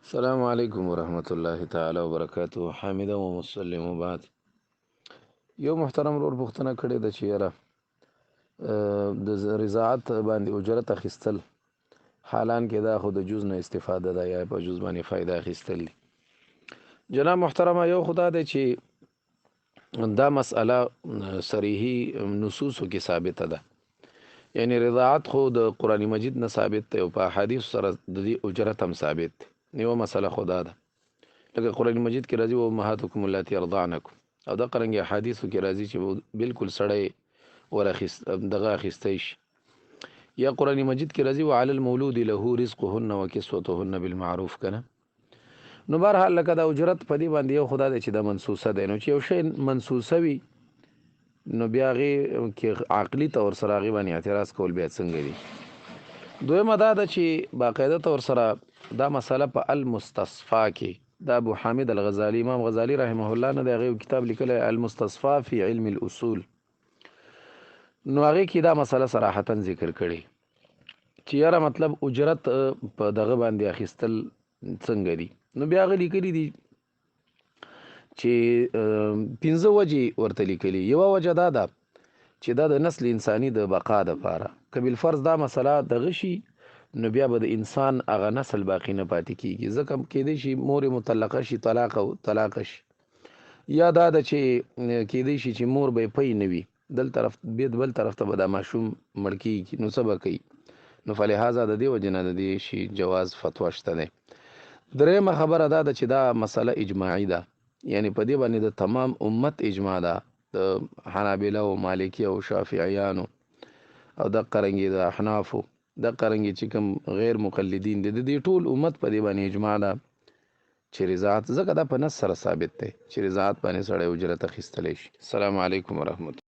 السلام علیکم ورحمت الله تعالی وبرکاتہ. حامد و مسلم وبعد. یو محترم ورور پوښتنه کړې ده چې یاره د رضاعت باندې اجرت اخیستل حالان کې دا خو د جز نه استفاده ده یا په جز باندې فایده اخیستل دي. جناب محترمه یو خدا ده چې دا مسأله صریحي نصوصو کې ثابته ده، یعنی رضاعت خو د قرآن مجید نه ثابت دی او په احادیث سره د دې اجرت هم ثابت دی. یو مسله خدا ده لکه قرآن مجید کې راځي و امهاتکم اللاتی ارضعنکم، او دا قرنګ حدیثو کې راځي چې بالکل سړی دغه اخیستی شي. یا قرآن مجید کې راځي وعلى المولود له رزقهن وکسوتهن بالمعروف کنه. نو بهرحال لکه دا اجرت په دې باندې یو خدا دی چې دا منسوسه دی، نو چې یو شی منسوسه وي نو بیا هغې کې عقلي طور سره هغې باندې اعتراض کول بیا څنګه دي. دویمه دا ده چې باقاعده طور سره دا مسله په المستصفا کې دا ابو حامد الغزالی امام غزالی رحمه الله نه د هغې کتاب لیکلی المستصفا فی علم الاصول، نو هغې کې دا مسله صراحتا ذکر کړي چې یاره مطلب اجرت په دغه باندې اخیستل څنګه دي. نو بیا هغه لیکلي دي چې 15 وجې ورته لیکلي. یوه وجه دا ده چې دا د نسل انساني د بقا دپاره که بالفرض دا مسله دغه شي نو بیا به د انسان هغه نسل باقی نه پاتې کیږي، ځکه کیدای شي مور مطلقه شي طلاق شي، یا دا ده چې کیدای شي چې مور به پی نه وي بل طرف ته به دا ماشوم مړ کیږي، نو څه به کوي؟ نو فلهذا د دې وجې نه د دې شي جواز فتوا شته دی. درېیمه خبره دا ده چې دا مسله اجماعي ده، یعنی په دې باندې د تمام امت اجماع ده، د حنابله او مالکی او شافعیانو او د قرنګي د احنافو د قرنګي چې کوم غیر مقلدین دي د دې ټول امت په دې باندې اجماع ده چې رضاعت، ځکه دا په نص سره ثابت دی چې رضاعت باندې سړی اجرت اخیستلی شي. السلام علیکم ورحمت